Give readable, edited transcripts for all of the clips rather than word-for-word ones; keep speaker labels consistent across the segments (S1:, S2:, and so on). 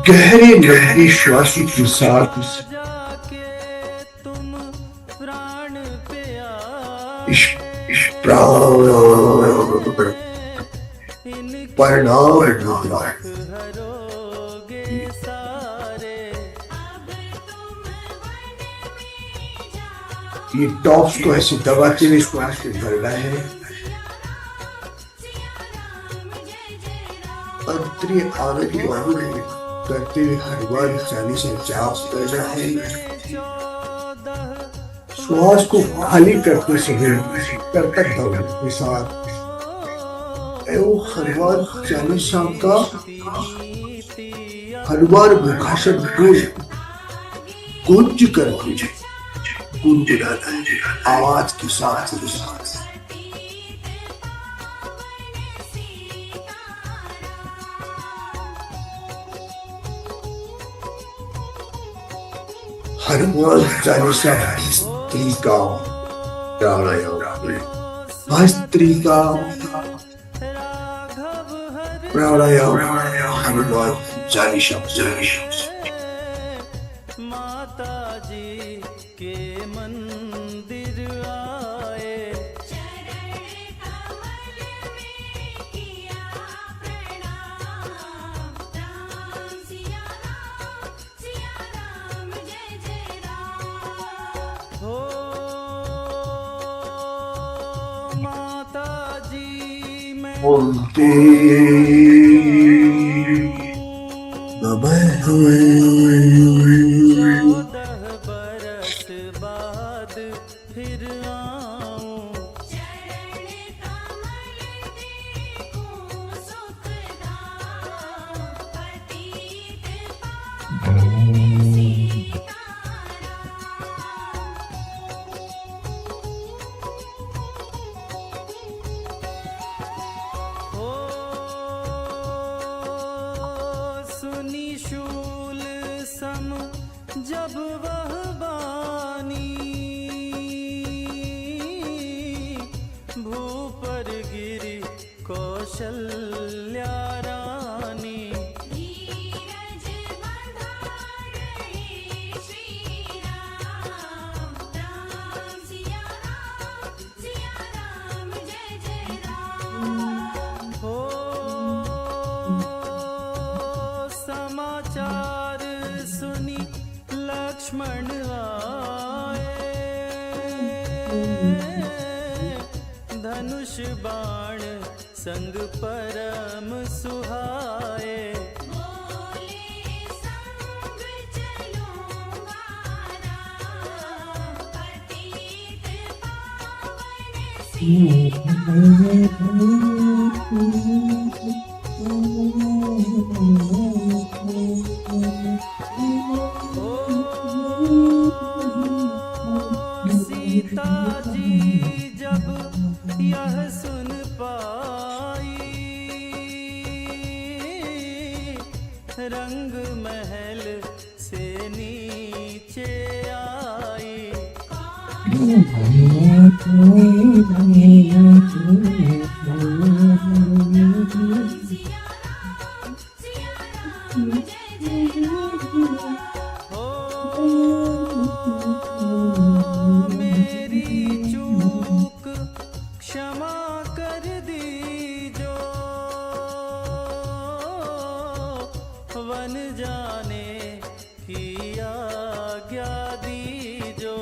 S1: गहरे गहरे श्वास के साथ इश्क परिणाम ये टॉप्स को ऐसे दबाते हुए श्वास के भरना है। अंतरी आनंद को अनुभव करते हुए हनुमान चालीसा जाप करना है। श्वास को खाली करते समय कर्तव्य भावना के साथ हनुमान चालीसा का हनुमान मुखासन गुंज कर गुनगुनाना है आवाज के साथ। हनुमान चालीसा स्त्री का प्राणायाम, स्त्री का प्राणायाम हनुमान चालीसा।
S2: माता जी के मंदिर आए, चरण कमल में किया प्रणाम। राम सिया राम जय जय राम। हो माता जी मैं
S1: बोलते
S2: बाद फिर आऊं, चरण कमल देखूं सुखदां। पतित पावन हो सुनी शूल सम जब वह बानी, भूपर गिरी कौशल्या रानी। धीरज बंधा रहे श्री राम। राम सिया राम जय जय राम। हो समाचार सुनी लक्ष्मण आए, धनुष बाण संग परम सुहाए। बोले संग चलूंगा राम, पतित पावन सीता जी जब यह सुन पाई, रंग महल से नीचे आई। मेरी चूक क्षमा कर दीजो, वन जाने की आज्ञा दीजो।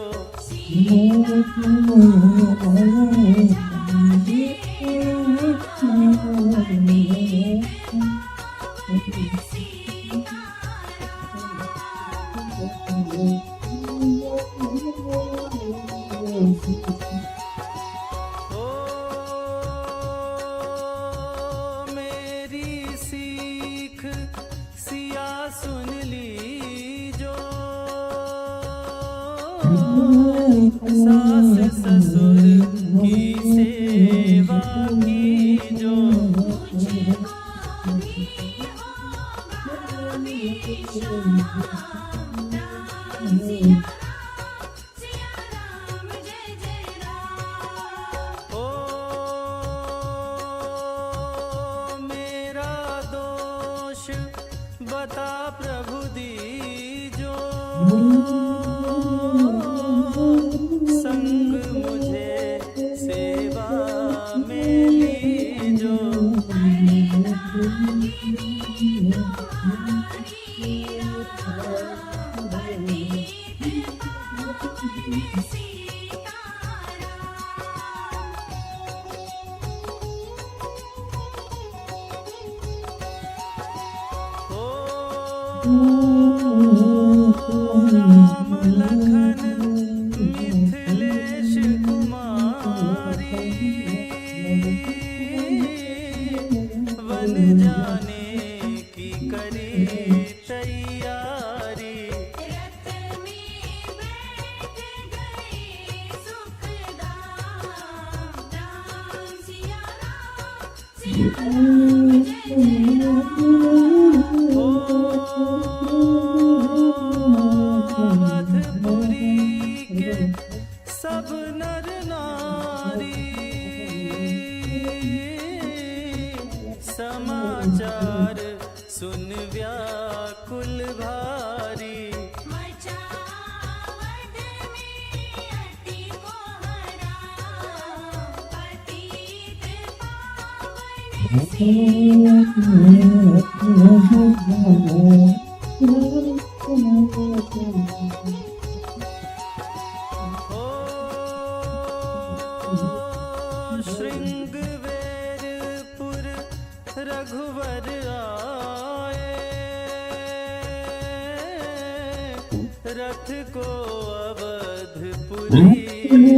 S2: मेरी सीख सिया सुन लीजो, सास ससुर की सेवा कीजो। ओ मेरा दोष बता प्रभु दीजो संग मुझे सेवा में लीजो। राम लखन मिथिलेश कुमारी वन जाने की करी तैयारी। रथ में बैठ गए सुखदाम राम सिया अवधपुरी के सब नर नारी समाचार सुन व्याकुल भारी। श्रृंगवेरपुर रघुवर आए रथ को अवधपुरी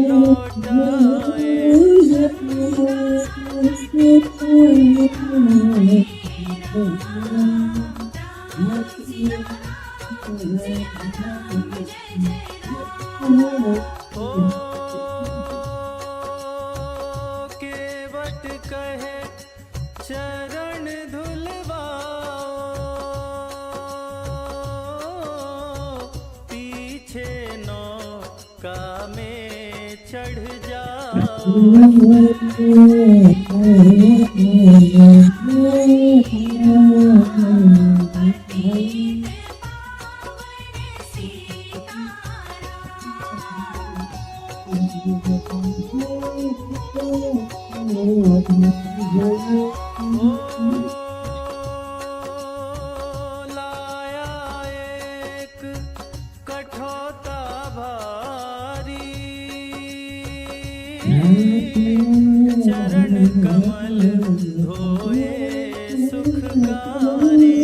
S2: लौटाए। केवट कहे चरण धुलवाओ पीछे नौका में चढ़ जाओ। लाया एक कठौता भारी चरण कमल धोए सुखकारी।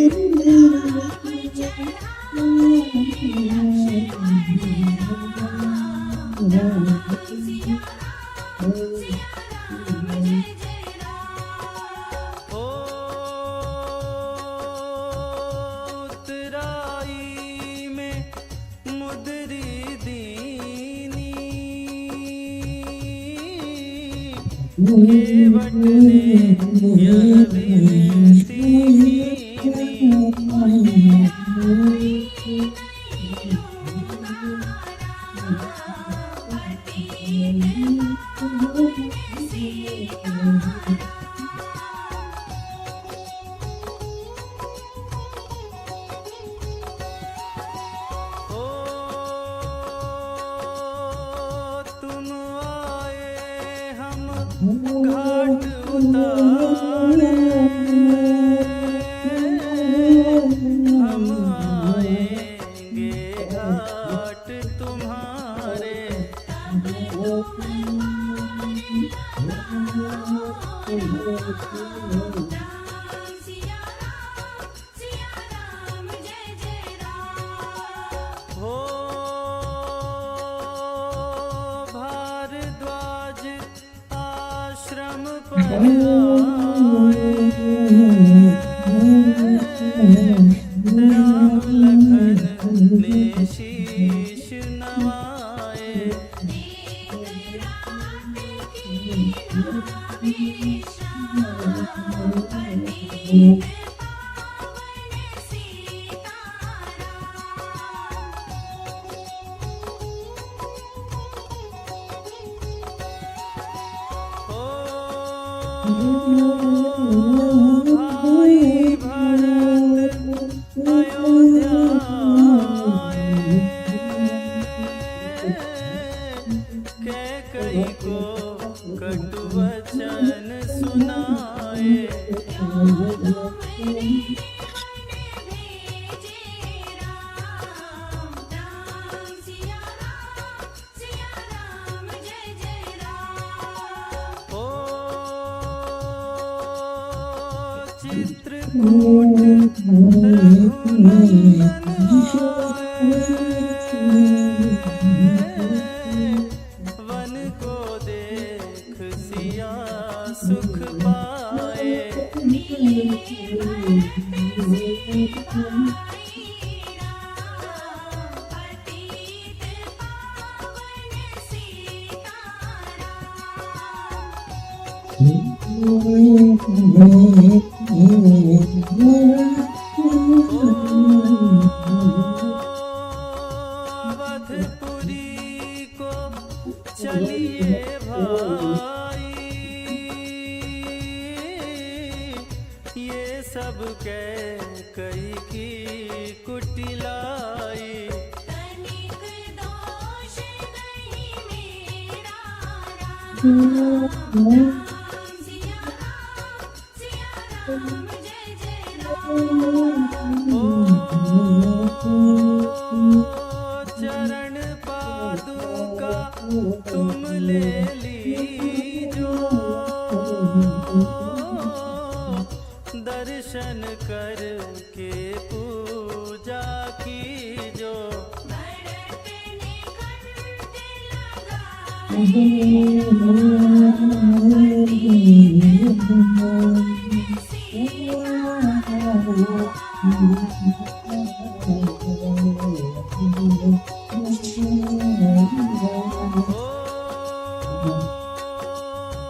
S2: उत्तराई में मुदरी दीनी केवट ने यह विनती घाट उतारे हम आएंगे घाट तुम्हारे। हो भारद्वाज आश्रम पर राम लखन ने शीश नवाए। भाई भरत अवधपुरी को चलिए भाई, ये सब कई की कुटिलाई। तनिक दोष नहीं मेरा राम, सिया राम जय जय राम। चरण पादुका तुम ले लीजो, दर्शन करके पूजा कीजो। भरत निकट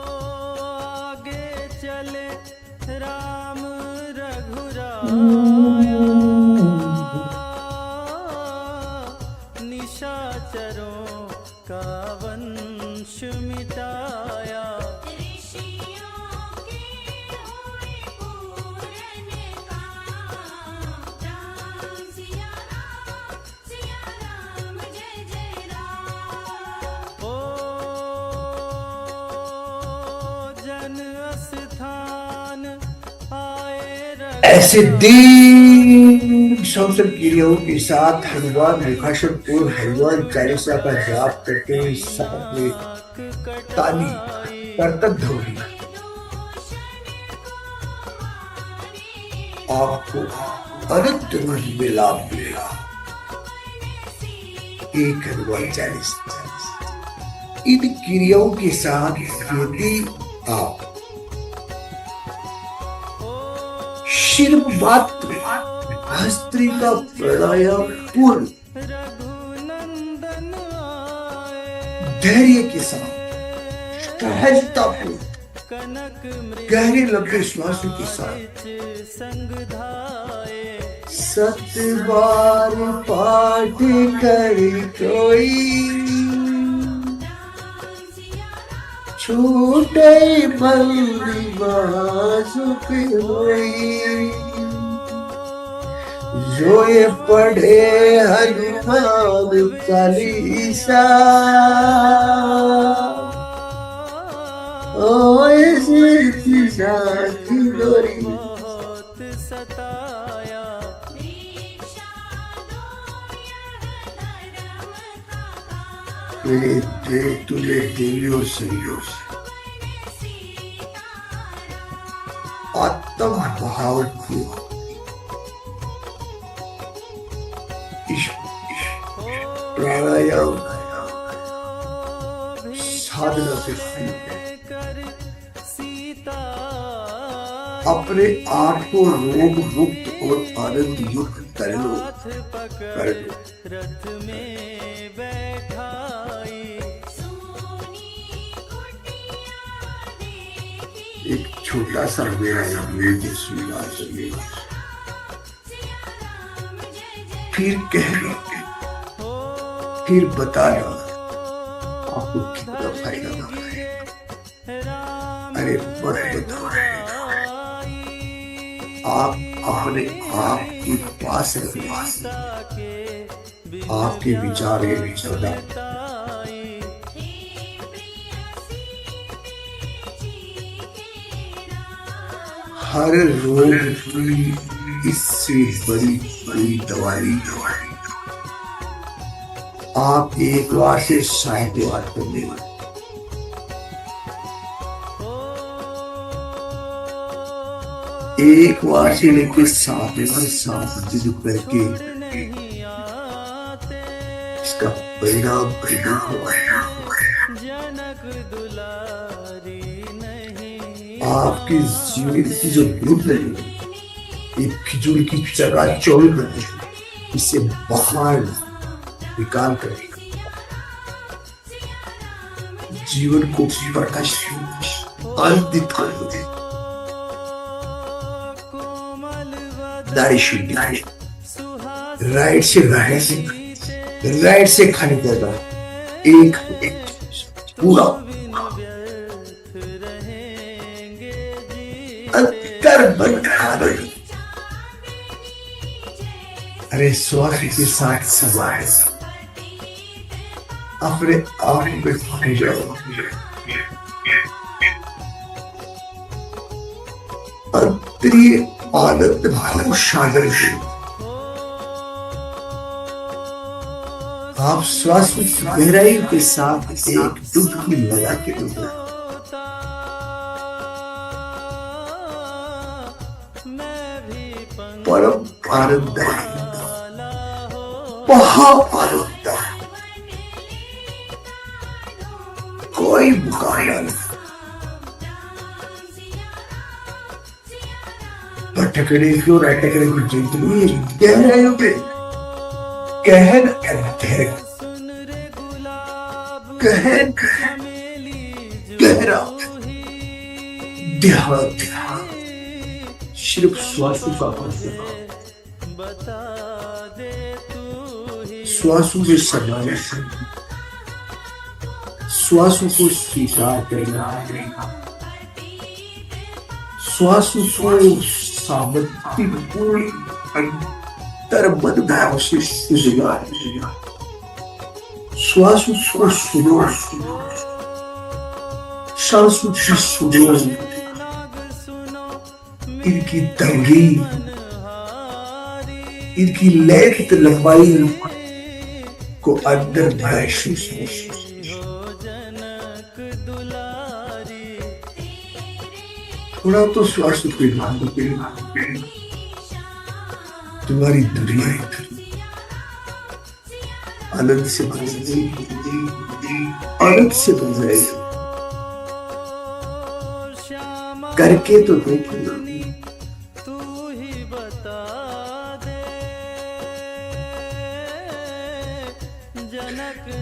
S2: आगे चले राम रघुराया, निशाचरों का वंश मिटाया। ऋषियों के हुए पूरन काम, राम सिया राम जय जय राम। ओ जन स्थान आए
S1: ऐसे दीन संवत्सर क्रियाओं के साथ हनुमान मुखाशर पूर्व हनुमान चालीसा का जाप करते हुए साथ में ताली करतब धोनी आपको अनंत रूप में लाभ मिलेगा। एक हनुमान चालीसा इन क्रियाओं के साथ यदि आप शिर मात्र हस्त्री का प्राणायाम पूर्ण धैर्य के साथ सहजता गहरे लंबे श्वासों के साथ 7 बार पाठ करे कोई, छूटे बंदी बाजुक होई। जो ये पढ़े हनुमान चालीसा, ओ ऐसी साथी गोरी
S2: बहुत सताया।
S1: तुझे दिलियों सरियों आत्म भाव को प्राणायाम साधना से अपने आप को रोग मुक्त और आनंद युक्त कर लो।
S2: रथ में बैठाई,
S1: एक छोटा सा फिर कहना फिर बताना आपको कितना फायदा होगा। अरे बस बताओ, आप अपने आप के पास आपके विचार हर रोग की इससे बड़ी दवाई आप एक बार से 60 बार करने वाले। एक बार से लेकर 7 दिन करके इसका परिणाम आपकी जीवन की जो भूत नहीं ये फिजूल की चकाचौंध नहीं, इसे बाहर निकाल कर जीवन को प्रकाश आनंदित कर दे। दारिश राइट से खाने का एक पूरा अंतर बन खाना। अरे स्वास्थ्य के साथ सजा है, अपने आप में खाने जाओ, अंतरीय आनंद भाव सागर से आप स्वास्थ्य गहराई के साथ एक डुबकी लगा के डूबो। परम आनंद है, महा आनंद है, कोई मुकाबला नहीं। भटकने की और अटकने की जिंदगी गहराइयों पे गहन गहरा ध्यान सिर्फ श्वासों का श्वासों के समाने से श्वासों को स्वीकार करना, श्वासों को सामर्थ्य पूरी अंतर मन भाव से सुझाव, श्वासों को सुनो, सांसों की सुनो, इनकी तंगी, इनकी लेंथ लंबाई को अंदर महसूस। थोड़ा तो श्वास तुम्हारी दुनिया आनंद से भर जाएगी, आनंद से भर जाएगी। करके तो देखना,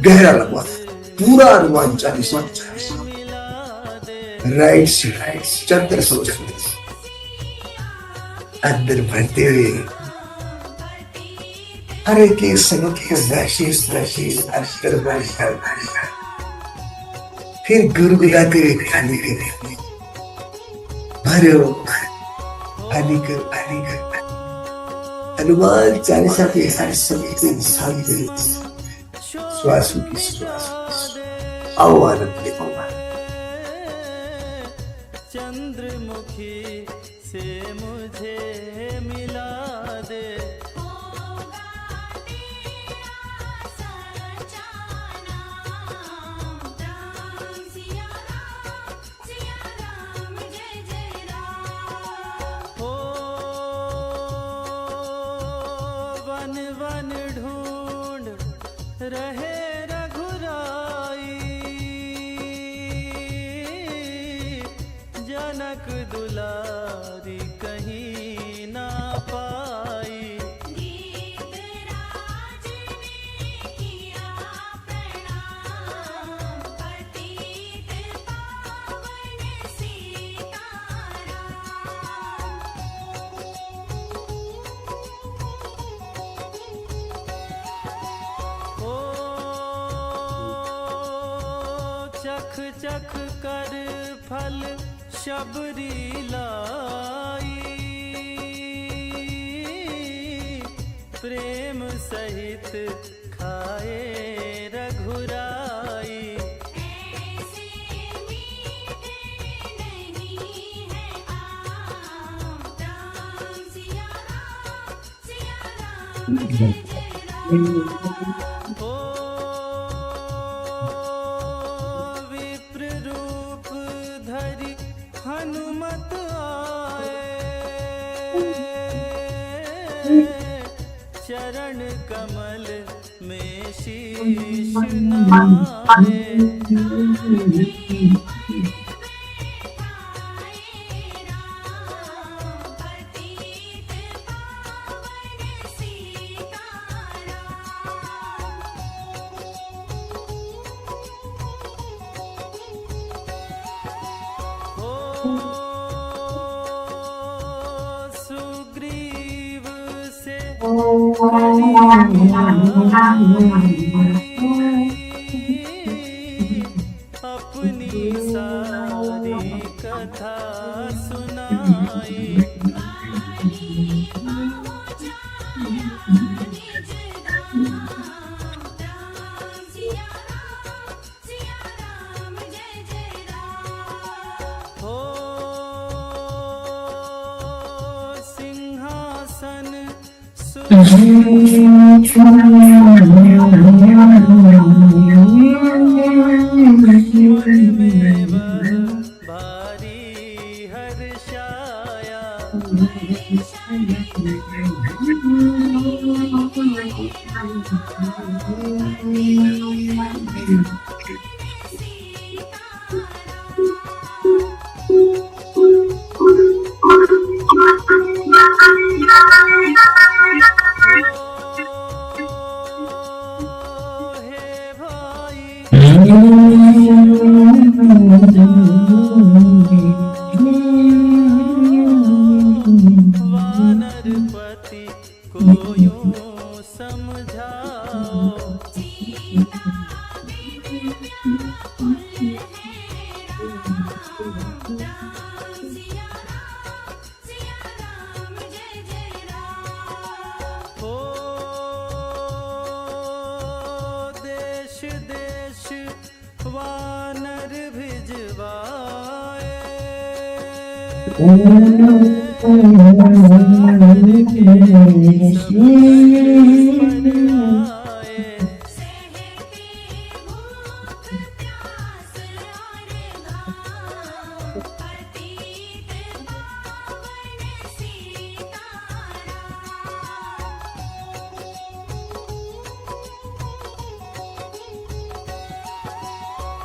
S1: गहरा लंबा पूरा अनुमान 40 राइट से चंद्र सोच अंदर भरते हुए हरे के संग के अंदर भर, फिर गुरगुराते हुए खाली करे भरो खाली कर हनुमान चालीसा के हर समय के इंसान के श्वासों की श्वास आओ आनंद ले
S2: चंद्रमुखी से मुझे मिला दे। वन वन ढूंढ रहे रघुराई, जनक दुलारी कहीं ना पाई। गीतराज ने किया प्रणाम, पतित पावन सीताराम। ओ चख चख कर फल शबरी लाई, प्रेम सहित खाए रघुराई। ऐसे मीठे नहीं है आम, राम सिया राम जय राम। ओ विप्र रूप धरि हनुमत आए, चरण कमल में शीश नवाए। सुग्रीव से कली अपनी सारी कथा सुनाई। हो सिंहासन भारी हर्षाया। हे भाई वानरपति को यूं समझाओ। हो देश देश वानर भिजवाए।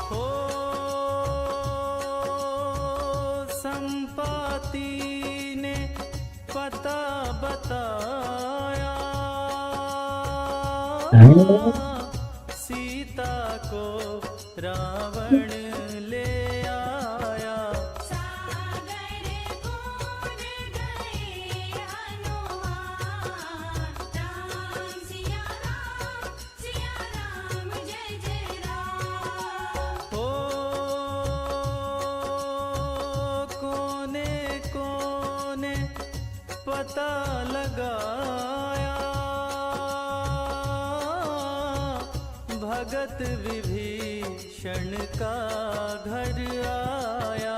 S2: हो संपाति ने पता बताया। सीता को रावण ले आया। हो कोने कोने पता लगाया। भगत विभीषण का घर आया।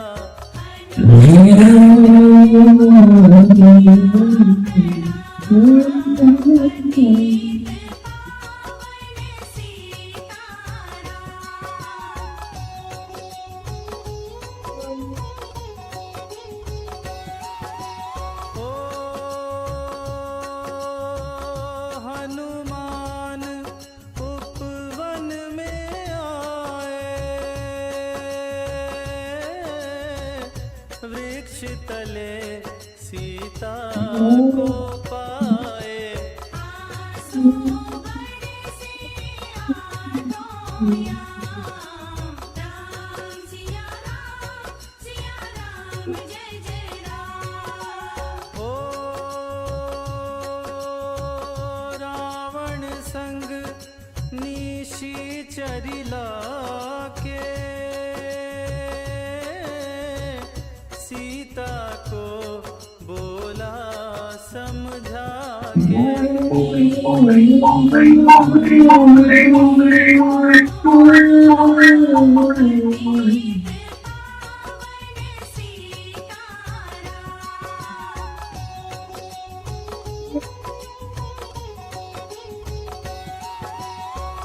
S2: हो हनुमान उपवन में आए। वृक्ष तले सीता को पाए। हो रावण संग निशाचरी लाके। सीता को बोला समझा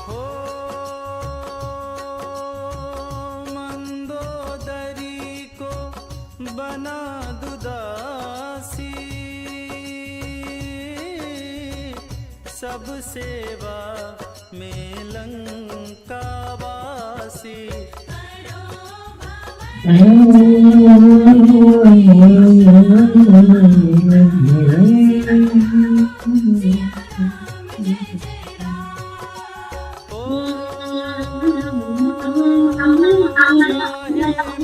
S2: हो मंदोदरी को बना दुदासी। सब सेवा में लंकावासी।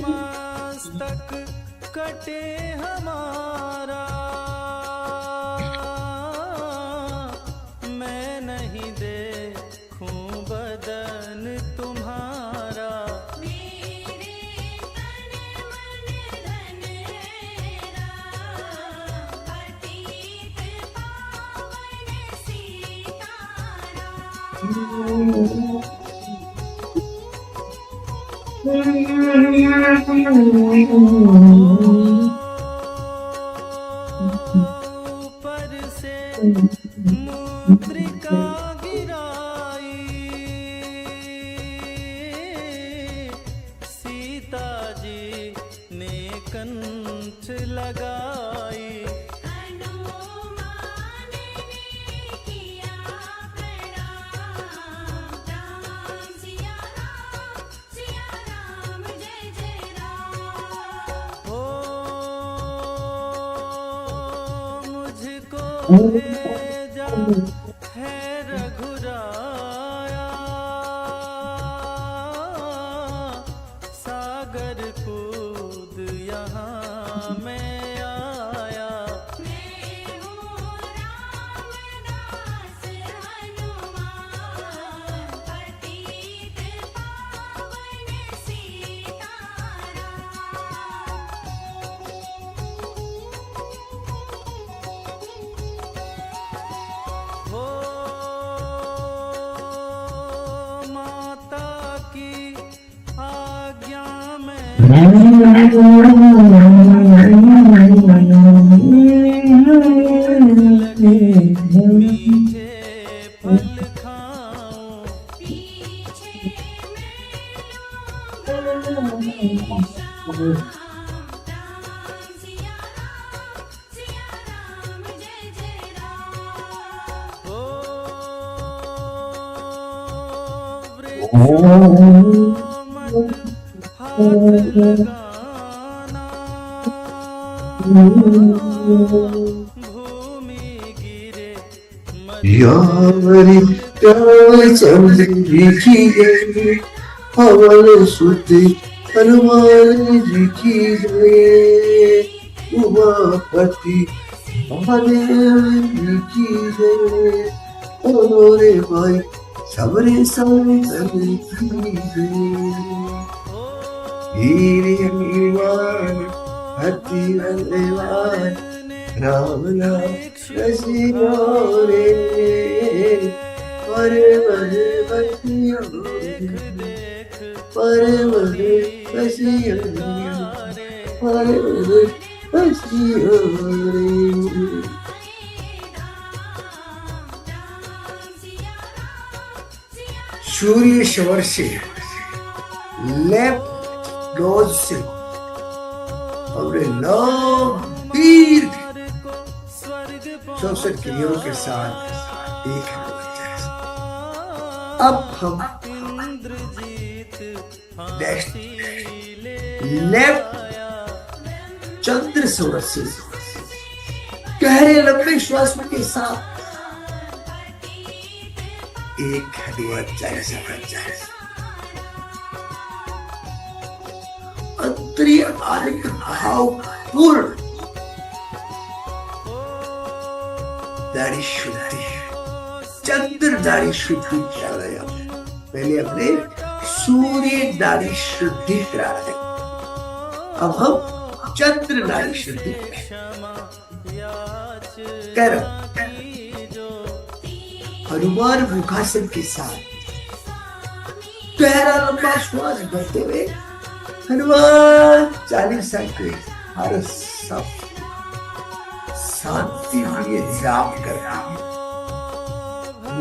S2: मस्तक ऊपर से मुद्रिका गिराई, सीता जी ने कंठ लगाई। हनुमान ने किया प्रणाम, राम सिया राम जय जय राम। हो मुझको ले जा है रघुराया, सागर कूद यहाँ मैं आया। मैं हूँ रामदास हनुमान, पतित पावन सीताराम। हो माता की आज्ञा में मीठे फल खाऊं, पीछे मैं लूंगा राम सिया राम जय जय राम। हो वृक्षों हाथ लगाना, भूमि गिरे
S1: यावरी चंद्री की जय, पवन सुत हनुमान जी की जय, उमापति महादेव जी की जय, और भाई सबरे संतन की जय। वीर अभिमान अति बलवान, राम नाम रसियो रे, परवर बसियो रे, परवर बसियो रे, परवर बसियो रे। सूर्य शवर से लेफ्ट नोज से अपने दीर्घ श्वसन क्रियाओं के साथ एक अब हम नेक्स्ट लेफ्ट चंद्र सरोवर से गहरे लंबे श्वास के साथ एक हनुमान चालीसा बन जाए। अंतरीय आनंद भाव पूर्ण दाढ़ी शुद्धि, चंद्र दाढ़ी शुद्धि प्राणायाम। पहले हमने सूर्य दाढ़ी शुद्धि करा है, अब हम चंद्र दाढ़ी शुद्धि कर हनुमान मुखासन के साथ गहरा लंबा श्वास भरते हुए हनुमान चालीसा के हर सब शांति के लिए जाप करना है।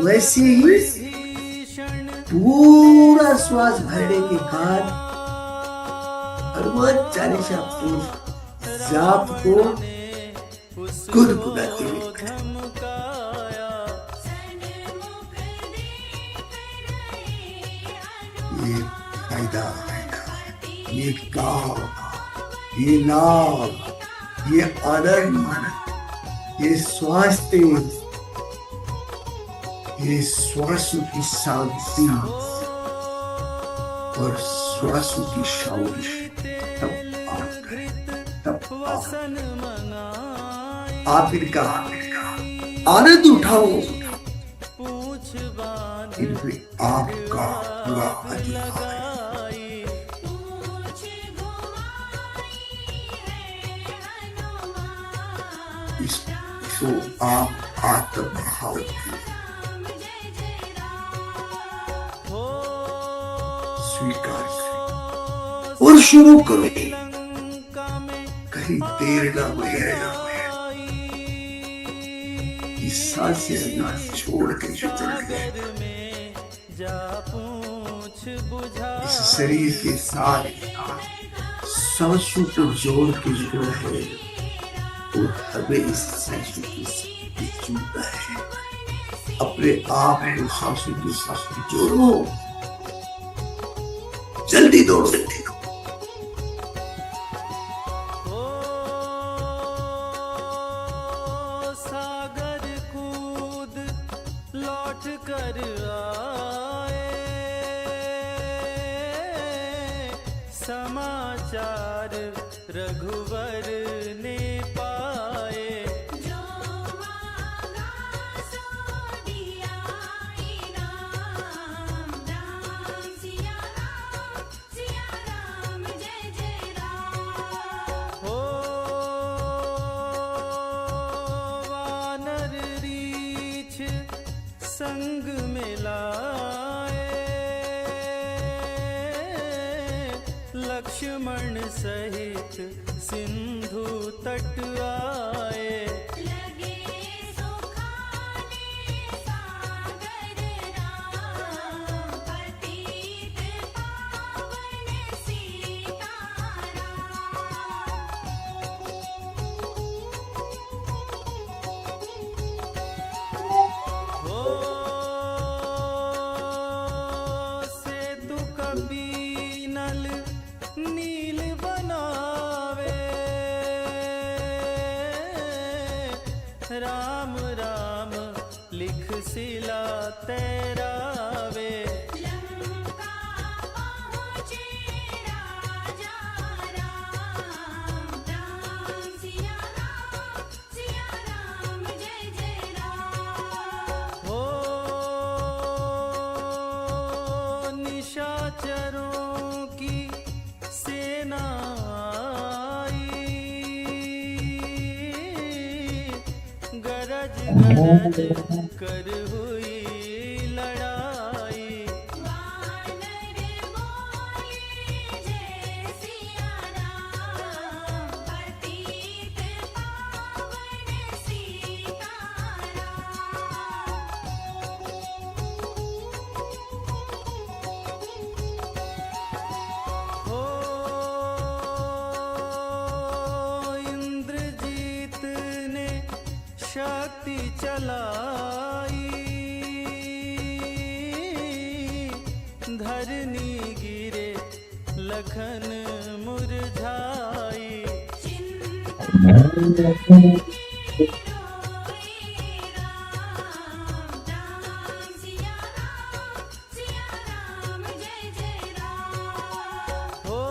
S1: वैसे ही पूरा श्वास भरने के बाद हनुमान चालीसा पूर्ण जाप को गुनगुनाते हुए ये फायदा, ये काम, ये लाभ, ये आनंद, ये स्वास्थ्य, ये श्वासों की शांति और श्वासों की शांति तब आप करें, तब आप इनका आनंद उठाओ, इनमें आपका पूरा अधिकार है। इसको आप आत्मभाव की शुरू करो, कहीं देर ना हुए कि सांसें ना छोड़ के चल गए। इस शरीर के साथ सांसों को जोड़ के जो है वो हमें इस संस्कृति से जुड़ना है। अपने आप को सांसों के साथ जोड़ो, जल्दी दौड़ो।
S2: सागर कूद लौट कर आए, समाचार रघुवर ने पाए। जो मांगा सो दिया इनाम, राम सिया राम जय जय राम। हो वानर रीछ संग में लाए, लक्ष्मण सहित सिंधु तट आए। लगे सुखाने सागर राम, पतित पावन सीताराम। हो सेतु कबीनल नील बनावे, राम राम लिख सिला तैरावे। लंका पहुँचे राजा राम, राम सिया राम जय जय राम। हो निशाचरों की सेना आई, गरज गरज कर हुई लड़ाई। वानर बोले जय सिया राम, पतित पावन सीताराम। हो इंद्रजीत ने शक्ति चलाई, धरनी गिरे लखन मुरझाई। राम सिया राम जय जय राम। हो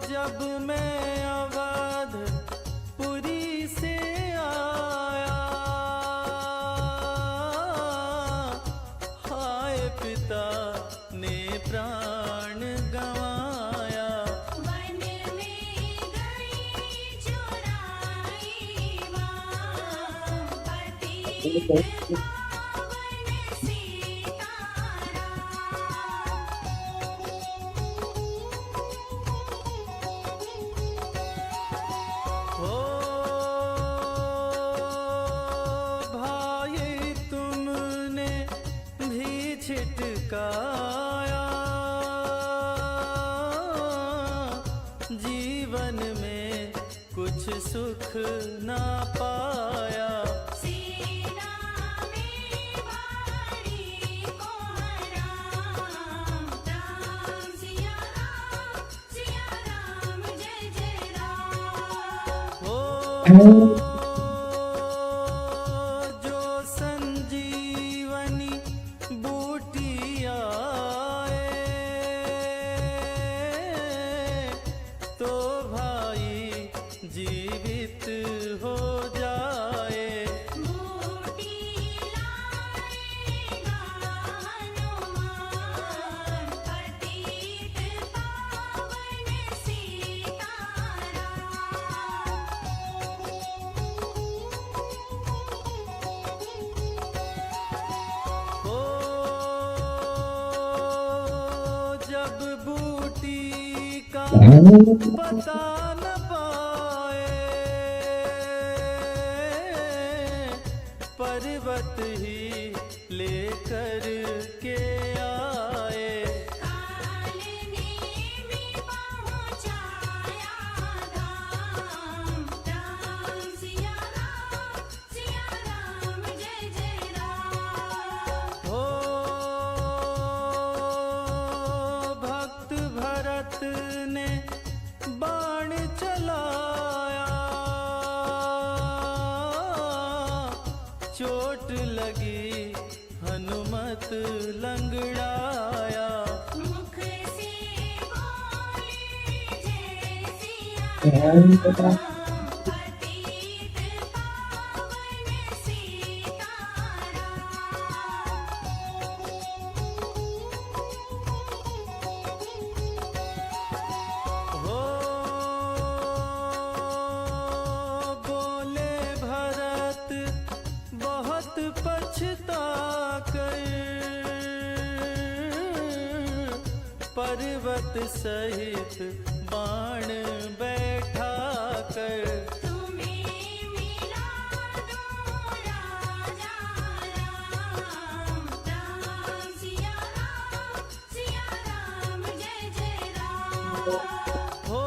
S2: जब मैं अवध पुरी से आया, हाय पिता ने प्राण गंवाया। वन में गई चुराई मां, पतित पावन सीताराम। हो भाई तुमने भी छिटकाया, जीवन में कुछ सुख ना पाया। सीना में भारी को हराम, राम सिया राम जय जय राम। हो जो संजीवनी बूटी आए, तो भाई जीवित हो जाए। बूटी लाएगा हनुमान, पतित पावन सीताराम। बता न पाए, पर्वत ही लेकर के आए। काल ने भी पहुँचाया धाम, राम सिया राम जय जय राम। हो भक्त भरत ने बाण चलाया, चोट लगी हनुमत लंगड़ाया। मुख से बोले जय सिया राम, पतित पावन सीताराम। हो बोले भरत बहुत पछता कर, पर्वत सहित बाण बैठा कर। तुम्हें मिला दो राजा राम, राम सिया राम जय जय राम। हो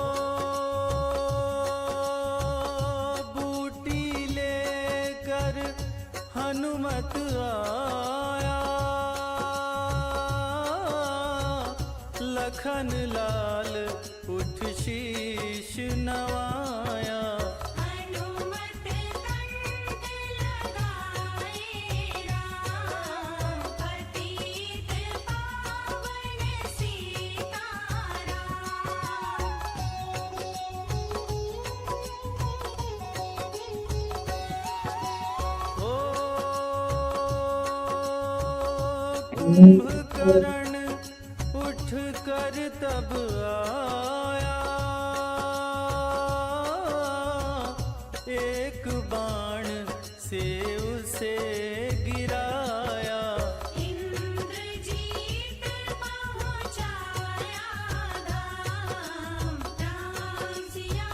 S2: बूटी लेकर हनुमत आया, लखन लाल उठ शीश नवाया। हनुमत दंड लगाए राम, पतित पावन सीताराम। हो कुंभकर्ण उठ कर तब आया, एक बाण से उसे गिराया। इंद्रजीत पहुँचाया धाम, राम सिया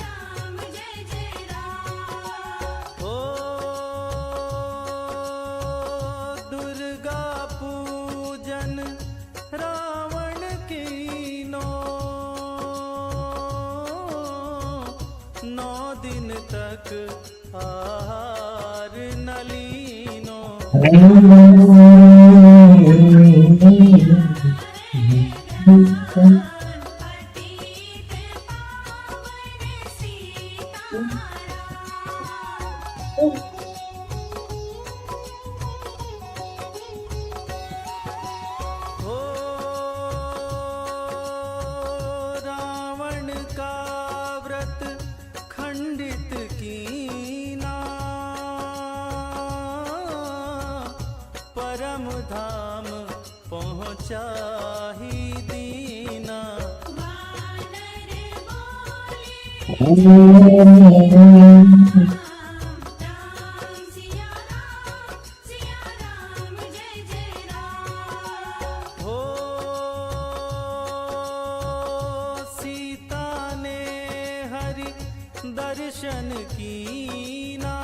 S2: राम जय जय राम। हो दुर्गा पूजन रावण कीनो, 9 दिन तक आहार न लीनो। पतित पावन सीताराम। हो रावण का व्रत खंडित कीना, परम धाम पहुँचा ही दीना। वानर बोले राम सिया राम जय जय राम। हो सीता ने हरि दर्शन कीना,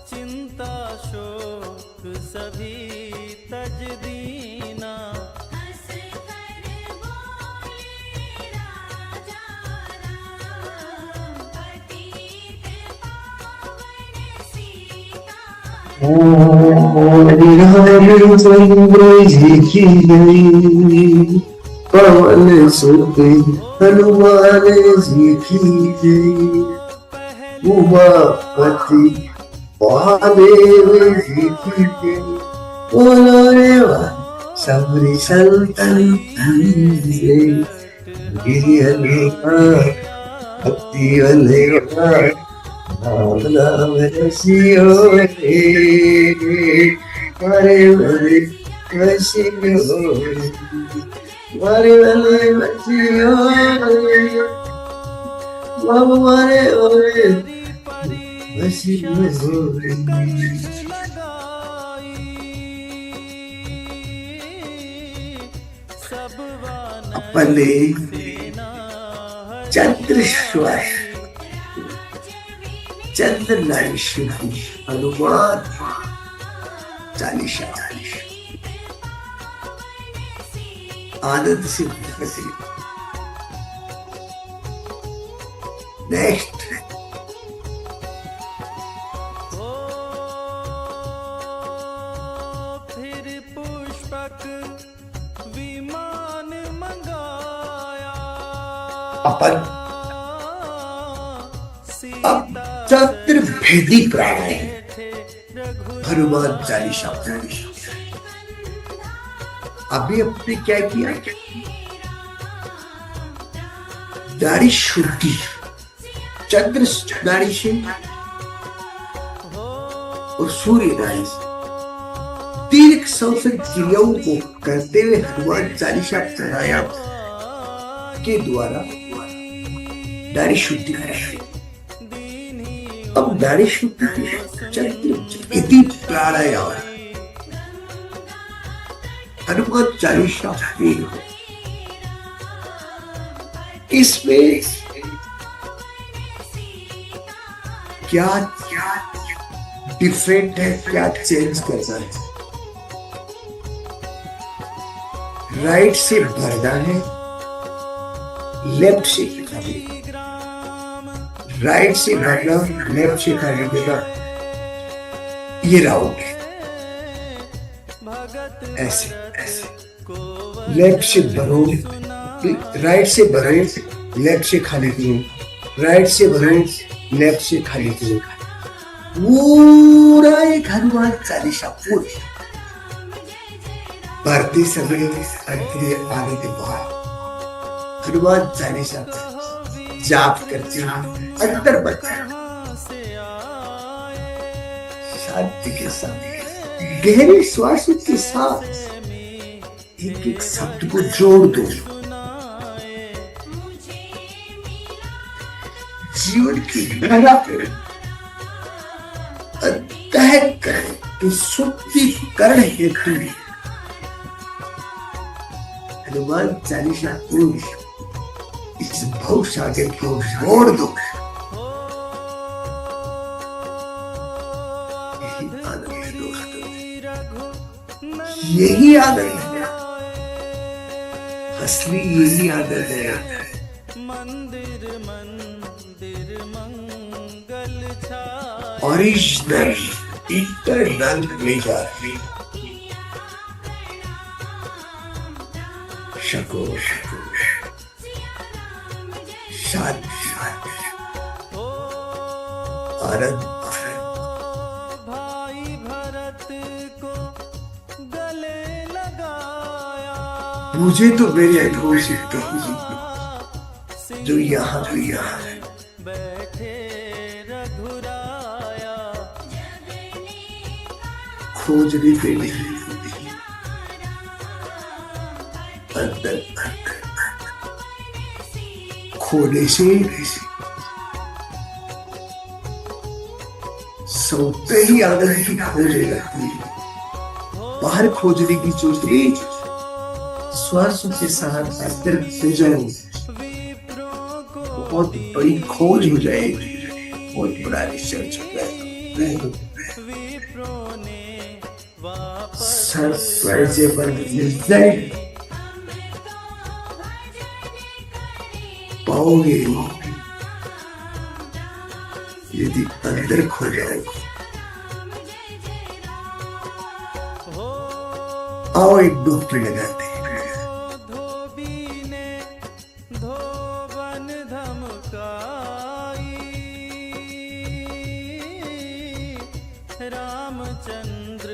S2: चिंता शोक सभी तज दीना। हंस कर बोले राजा राम, पतित पावन सीताराम।
S1: रामचंद्र जी की जय, पवन सुत हनुमान जी की जय, उमापति महादेव जी की जय। बोलो रे सबरी संतन जय, गिरि अनेका भक्ति अनेका, नाम नाम रसियो रे, करे वरे रसियो रे, करे वरे रसियो रे, बाबू मारे ओरे रसियो रे। पहले चंद्र श्वास चंद्र नारी शुद्धि हनुमान चालीसा आनंद से भरते। नेक्स्ट
S2: फिर पुष्पक विमान मंगाया।
S1: अपन अब चंद्र भेदी प्राणायाम हनुमान चालीसा। अभी अपने क्या किया, नाड़ी शुद्धि चंद्र नाड़ी से और सूर्य नाड़ी से तीन संवत्सर क्रियाओं को करते हुए हनुमान चालीसा प्राणायाम के द्वारा नाड़ी शुद्धि कराई। अब नाड़ी शुद्धि चंद्र इति प्राणायाम हनुमान चालीसा इसमें क्या क्या डिफरेंट है, क्या चेंज करना है। राइट से भरना है, लेफ्ट से खाली, राइट से भरना, लेफ्ट से खाली देना, ये राउंड है। ऐसे ऐसे लेफ्ट से भरो, राइट से भरो, लेफ्ट से खाली करो, राइट से भरो, लेफ्ट से खाली करो। पूरा एक हनुमान चालीसा पूरी भरते समय अंदर आने के बाद हनुमान चालीसा जाप करते अंदर बता शांति के साथ गहरे श्वास के साथ एक एक शब्द को जोड़ दो। जीवन की धारा तय करें कि शुद्धिकरण हेतु हनुमान चालीसा को इस भव सागर को जोड़ दो। यही आनंद है दोस्तों, यही आनंद है असली, यही आनंद है। ओरिजिनल इंटरनल प्लेजर शको शांति आनंद।
S2: भाई भरत को गले लगाया।
S1: मुझे तो मेरे अनुभव से जो यहाँ है
S2: बैठे रघुराया।
S1: खोजने पे नहीं, अंदर खोने से सोते ही आनंद की खोज लगती है। बाहर खोजने की सोचती श्वास के साथ अंदर से जाओ, बहुत बड़ी खोज हो जाएगी, बहुत बड़ा रिसर्च हो जाएगा। सरप्राइजेबल रिजल्ट पाओगे यदि अंदर खो जाओगे। आओ एक डुबकी लगाते हैं।
S2: रामचंद्र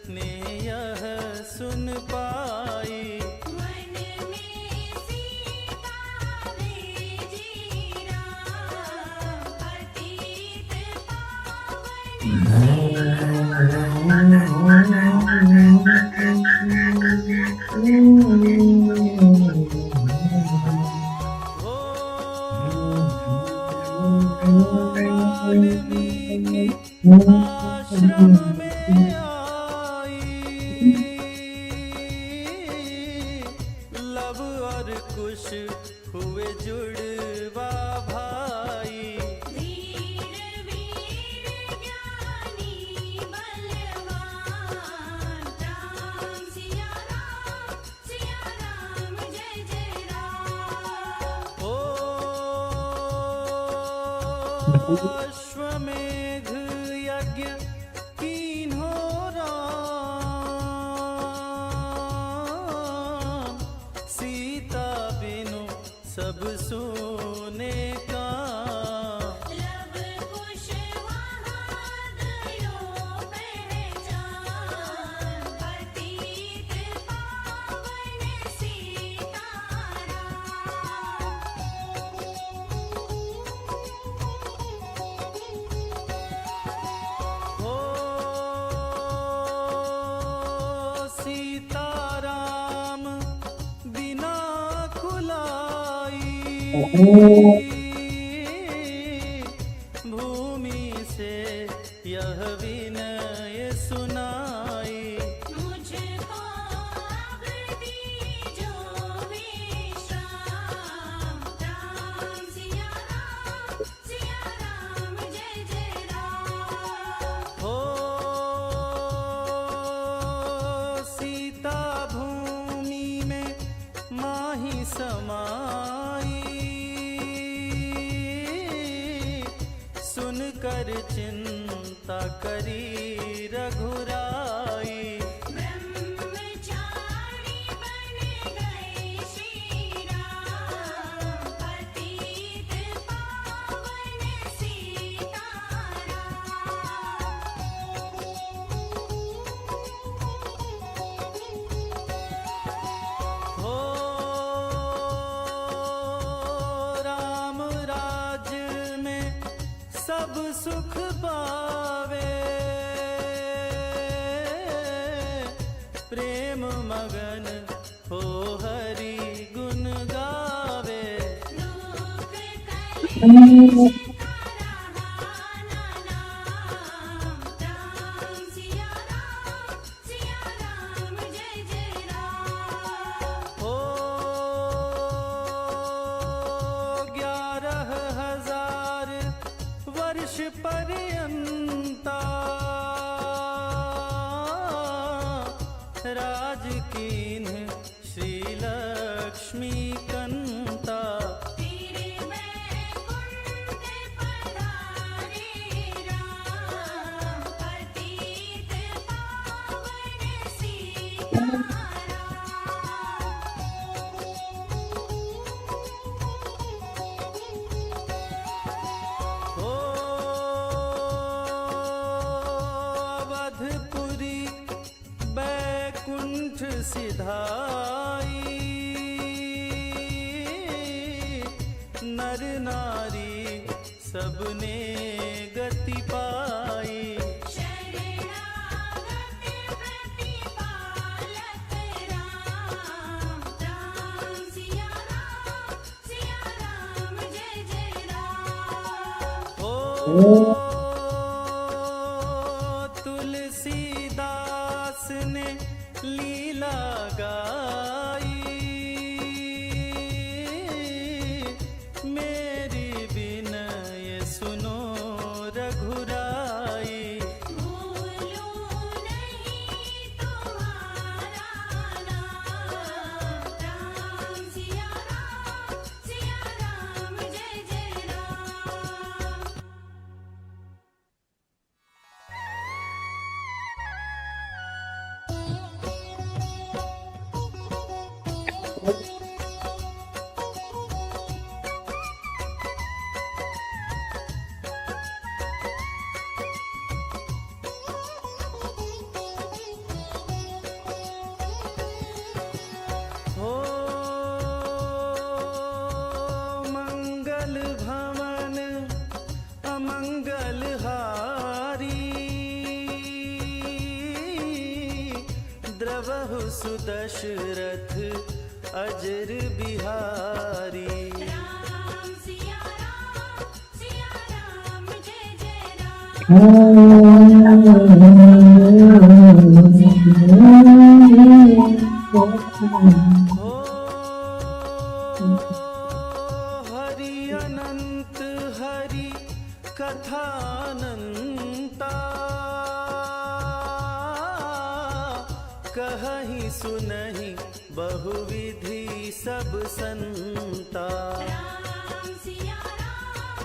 S2: ने यह सुन पाई। आश्रम में आई लव और कुश अश्वमेघ यज्ञ कीन्हो राम, सीता बिनु सब सोने का।
S3: लब कुश वहादयो पहचान, पतित पावन सीताराम।
S2: हो सीताराम बिना कुलाई, भूमि से यह विनय सुनाई।
S3: मुझको अब दीजो विश्राम, राम सिया राम जय जय राम।
S2: हो सीता भूमि में माही समाई, सुनकर चिंता करी रघुराई।
S3: ब्रह्मचारी बन गए श्री राम, पतित पावन सीताराम।
S2: हो राम राज्य में सब सुख पावे, प्रेम मगन हो हरि गुण गावे।
S3: दुख कलेश तारा नाम, राम सिया राम जय जय राम।
S2: हो 11,000 वर्ष पर्यंता, राज कीन्ह श्री लक्ष्मी कंता।
S3: तेरे बैकुंठ पधारे राम, पतित पावन सीताराम।
S2: हो अवधपुरी बैकुंठ सिधाई, नर नारी सबने गति पाई।
S3: शरणागत प्रतिपालक राम, राम सिया राम जय जय राम।
S2: हो तुलसीदास ने लीला गाई, मेरी विनय सुनो रघुराई।
S3: भूलू नहीं तुम्हारा नाम, राम सिया राम जय जय राम।
S2: हो मंगल भवन अमंगल हारी, द्रवहु सुदशरथ अजर बिहारी।
S3: राम सिया राम जय जय राम।
S2: हो हरि अनंत हरि कथानंता, कहीं सुनहि बहुविधि सब संता।
S3: राम सिया राम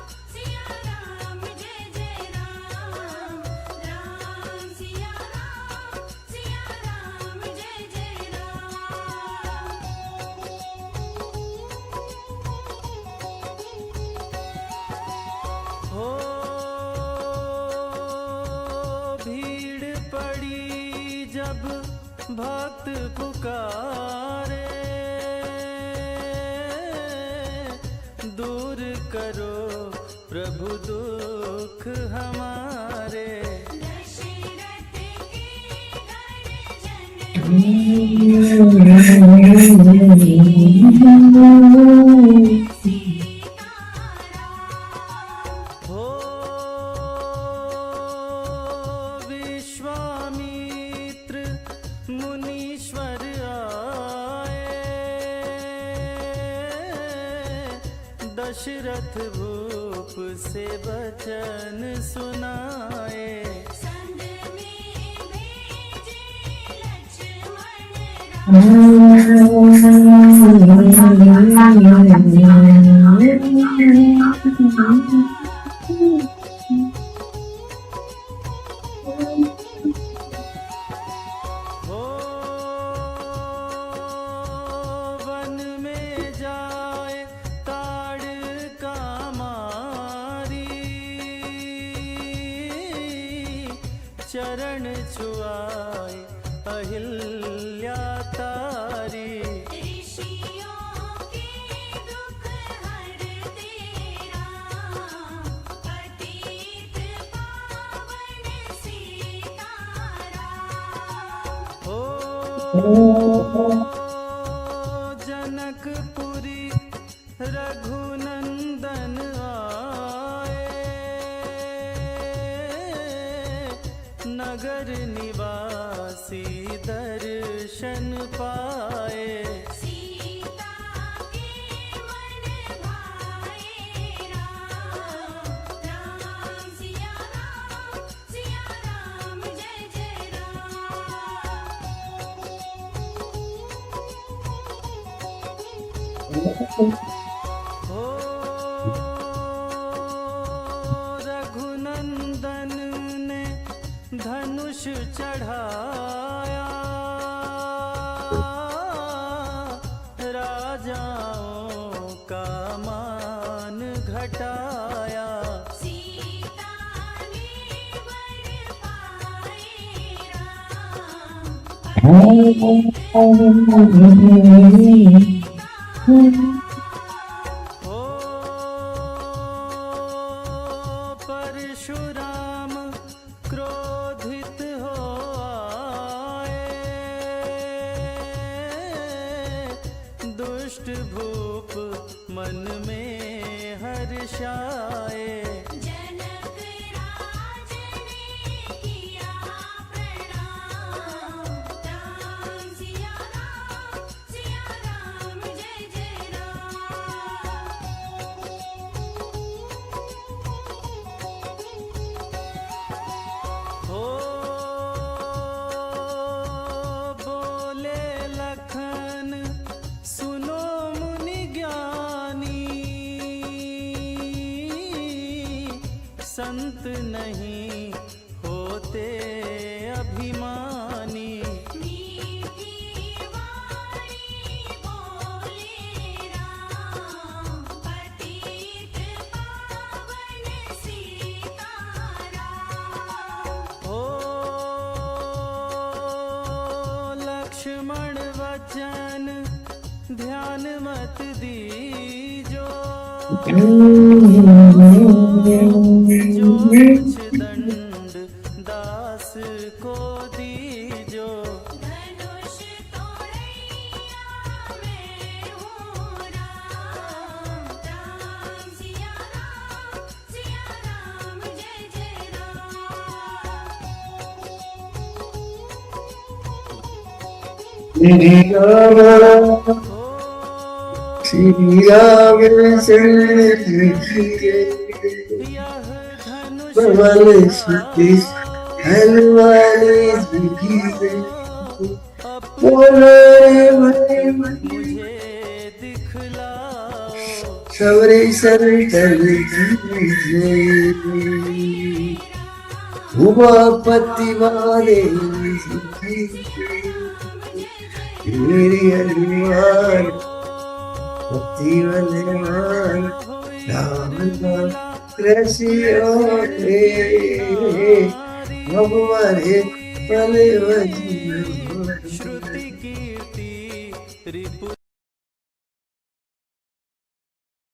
S2: हो भीड़ पड़ी जब भक्त पुकारे, दूर करो प्रभु दुख हमारे।
S3: दशरथ के घर जननी
S2: हो विश्वामित्र मुनीश्वर आए, दशरथ भूप से वचन सुनाए।
S3: संग में भेजे लक्ष्मण
S2: हो वन में जाए ताड़ मारी, चरण छुआए अहिल्या तारी।
S3: ऋषियों के दुख हरते राम, पतित पावन सीताराम।
S2: हो जनकपुरी रघुनंदन आए, नगर निवासी दर्शन पाए।
S3: सीता के मन भाए राम, राम सिया राम जय जय
S2: हो रघुनंदन ने धनुष चढ़ाया, राजाओं का मान घटाया।
S3: सीता ने वर पाए
S2: हो परशुराम क्रोधित हो आए, दुष्ट भूप मन में हर्षाए।
S3: जनक राज ने किया प्रणाम, राम सिया राम जय जय
S2: हो बोले लखन सुनो मुनि ज्ञानी, संत नहीं होते अभिमानी।
S3: मीठी वाणी बोले राम, पतित पावन सीताराम।
S2: हो लक्ष्मण वचन ध्यान मत दीजो, जो कुछ दंड दास को दीजो।
S3: धनुष तोड़ैया मैं हूँ राम, राम सिया राम जय जय
S1: राम।
S2: हो
S1: श्री राम
S2: यह धनुष
S1: बल सुखी हलवाले बोले
S2: मुझे दिखलाओ।
S1: सवरे सर उमापति वाले मेरी हनुमान भक्ति वाले राम राम રસિયો રે ભગવા રે પલે વજી
S2: श्रुति कीर्ति रिपु